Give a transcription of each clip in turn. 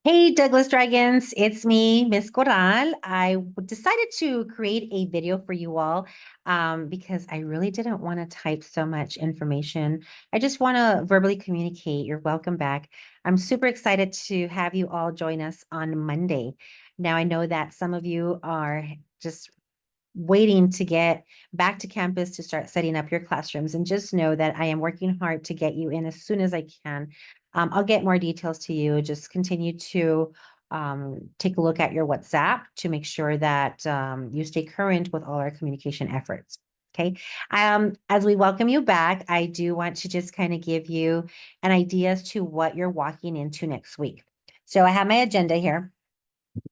Hey, Douglas Dragons, it's me, Miss Coral. Decided to create a video for you all because I really didn't want to type so much information. I just want to verbally communicate. You're welcome back. I'm super excited to have you all join us on Monday. Now, I know that some of you are just waiting to get back to campus to start setting up your classrooms. And just know that I am working hard to get you in as soon as I can. I'll get more details to you. Just continue to take a look at your WhatsApp to make sure that you stay current with all our communication efforts. Okay. As we welcome you back, I do want to just kind of give you an idea as to what you're walking into next week. So I have my agenda here.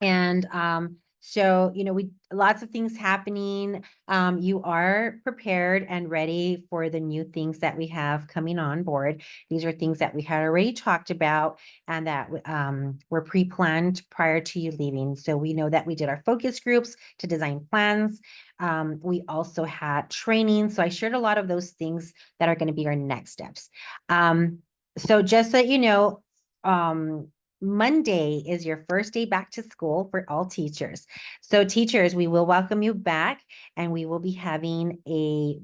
And so, we lots of things happening. You are prepared and ready for the new things that we have coming on board. These are things that we had already talked about and that were pre-planned prior to you leaving. So we know that we did our focus groups to design plans. We also had training. So I shared a lot of those things that are going to be our next steps. So just so you know, Monday is your first day back to school for all teachers. So teachers, we will welcome you back and we will be having a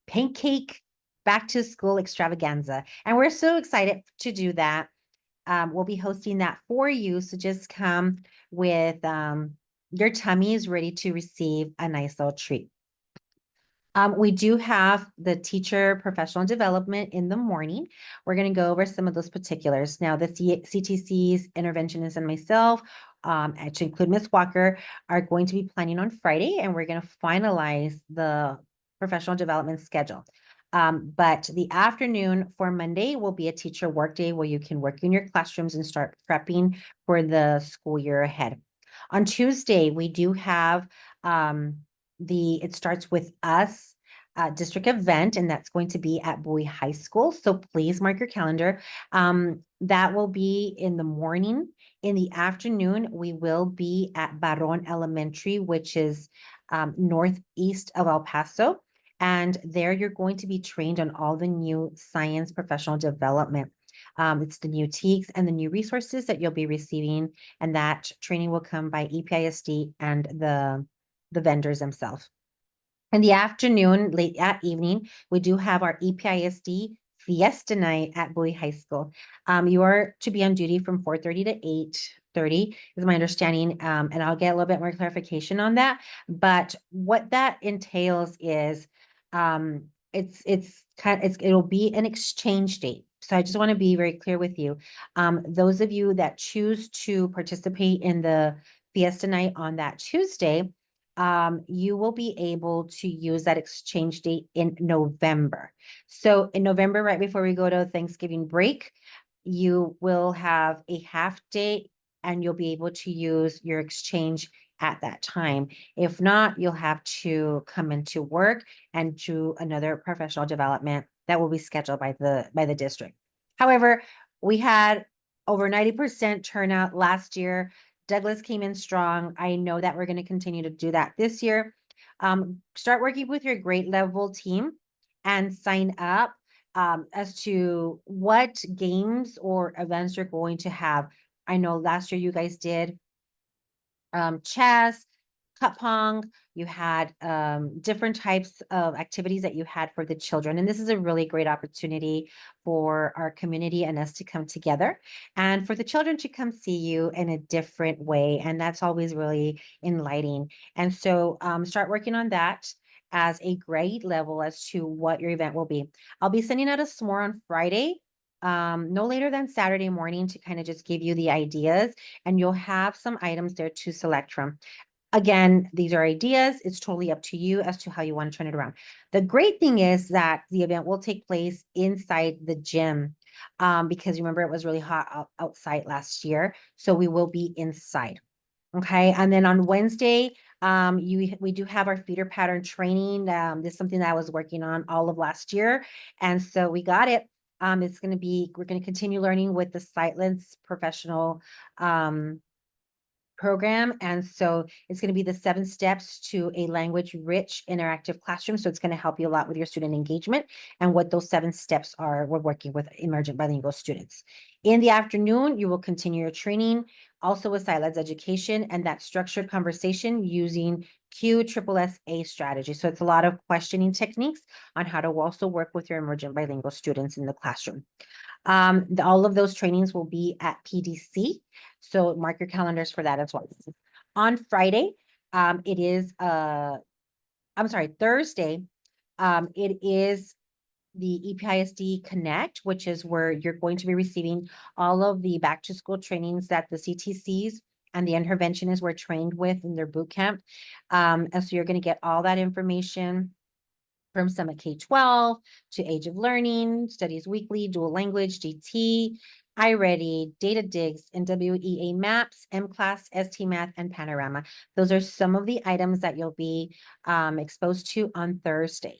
pancake back to school extravaganza. And we're so excited to do that. We'll be hosting that for you. So just come with your tummies ready to receive a nice little treat. We do have the teacher professional development in the morning. We're going to go over some of those particulars. Now, the CTC's interventionist and myself, to include Ms. Walker, are going to be planning on Friday, and we're going to finalize the professional development schedule. But the afternoon for Monday will be a teacher workday where you can work in your classrooms and start prepping for the school year ahead. On Tuesday, we do have it starts with us district event, and that's going to be at Bowie High School. So please mark your calendar. That will be in the morning. In the afternoon, we will be at Barron Elementary, which is northeast of El Paso. And there you're going to be trained on all the new science professional development. It's the new TEKS and the new resources that you'll be receiving. And that training will come by EPISD and the vendors themselves. In the afternoon, late at evening, we do have our EPISD Fiesta Night at Bowie High School. You are to be on duty from 4:30 to 8:30 is my understanding, and I'll get a little bit more clarification on that. But what that entails is it'll be an exchange date. So I just want to be very clear with you. Those of you that choose to participate in the Fiesta Night on that Tuesday, you will be able to use that exchange date in November. So in November, right before we go to Thanksgiving break, you will have a half day and you'll be able to use your exchange at that time. If not, you'll have to come into work and do another professional development that will be scheduled by the district. However, we had over 90% turnout last year. Douglas came in strong. I know that we're going to continue to do that this year. Start working with your grade level team and sign up as to what games or events you're going to have. I know last year you guys did chess, cup pong, you had different types of activities that you had for the children. And this is a really great opportunity for our community and us to come together and for the children to come see you in a different way. And that's always really enlightening. And so start working on that as a grade level as to what your event will be. I'll be sending out a s'more on Friday, no later than Saturday morning, to kind of just give you the ideas, and you'll have some items there to select from. Again, these are ideas. It's totally up to you as to how you want to turn it around. The great thing is that the event will take place inside the gym, because remember, it was really hot outside last year. So we will be inside. Okay. And then on Wednesday, we do have our feeder pattern training. This is something that I was working on all of last year. And so we got it. We're going to continue learning with the Sightless professional program. And so it's going to be the 7 steps to a language-rich interactive classroom. So it's going to help you a lot with your student engagement and what those 7 steps are. We're working with emergent bilingual students. In the afternoon, you will continue your training also with SciLED's education and that structured conversation using QSSA strategy. So it's a lot of questioning techniques on how to also work with your emergent bilingual students in the classroom. All of those trainings will be at PDC. So mark your calendars for that as well. On Friday, it is, Thursday, it is the EPISD Connect, which is where you're going to be receiving all of the back to school trainings that the CTCs and the interventionists were trained with in their boot camp. And so you're going to get all that information from Summit K-12 to Age of Learning, Studies Weekly, Dual Language, DT, iReady, DataDigs, NWEA Maps, MClass, STMath, and Panorama. Those are some of the items that you'll be exposed to on Thursday.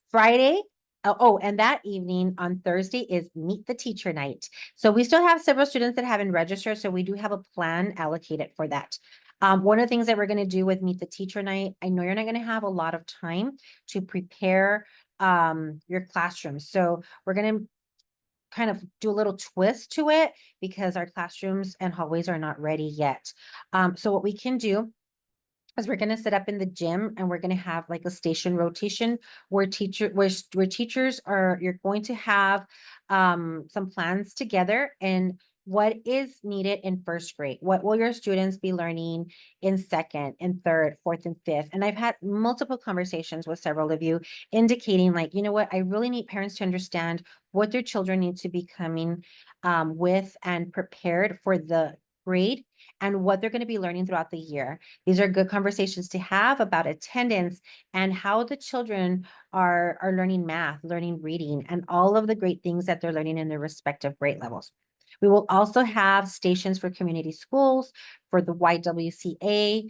Friday, and that evening on Thursday is Meet the Teacher Night. So we still have several students that haven't registered, so we do have a plan allocated for that. One of the things that we're going to do with Meet the Teacher Night, I know you're not going to have a lot of time to prepare your classroom. So we're going to kind of do a little twist to it because our classrooms and hallways are not ready yet. So what we can do is we're going to set up in the gym and we're going to have like a station rotation where teachers are, you're going to have some plans together and what is needed in first grade. What will your students be learning in second and third, fourth and fifth? And I've had multiple conversations with several of you indicating like, you know what, I really need parents to understand what their children need to be coming with and prepared for the grade and what they're going to be learning throughout the year. These are good conversations to have about attendance and how the children are learning math, learning reading, and all of the great things that they're learning in their respective grade levels. We will also have stations for community schools, for the YWCA.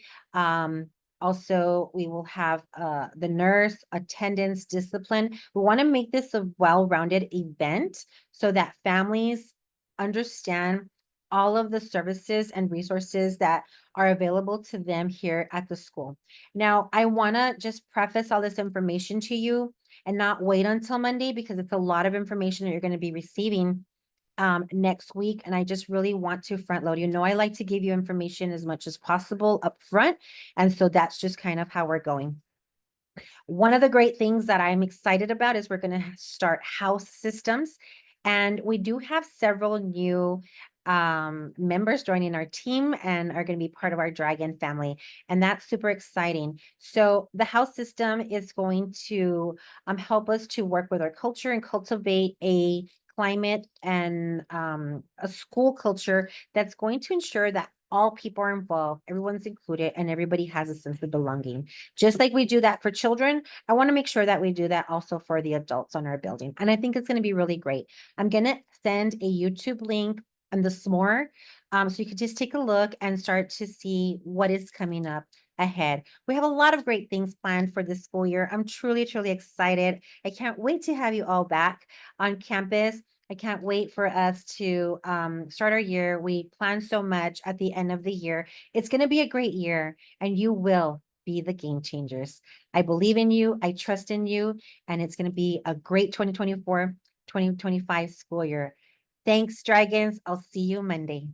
Also, we will have the nurse, attendance, discipline. We want to make this a well-rounded event so that families understand all of the services and resources that are available to them here at the school. Now, I want to just preface all this information to you and not wait until Monday because it's a lot of information that you're going to be receiving next week. And I just really want to front load. You know, I like to give you information as much as possible up front. And so that's just kind of how we're going. One of the great things that I'm excited about is we're going to start house systems. And we do have several new members joining our team and are going to be part of our Dragon family. And that's super exciting. So the house system is going to help us to work with our culture and cultivate a climate and a school culture that's going to ensure that all people are involved, everyone's included, and everybody has a sense of belonging. Just like we do that for children, I want to make sure that we do that also for the adults on our building. And I think it's going to be really great. I'm going to send a YouTube link on this more, so you can just take a look and start to see what is coming up ahead. We have a lot of great things planned for this school year. I'm truly, truly excited. I can't wait to have you all back on campus. I can't wait for us to start our year. We plan so much at the end of the year. It's going to be a great year and you will be the game changers. I believe in you. I trust in you. And it's going to be a great 2024-2025 school year. Thanks, Dragons. I'll see you Monday.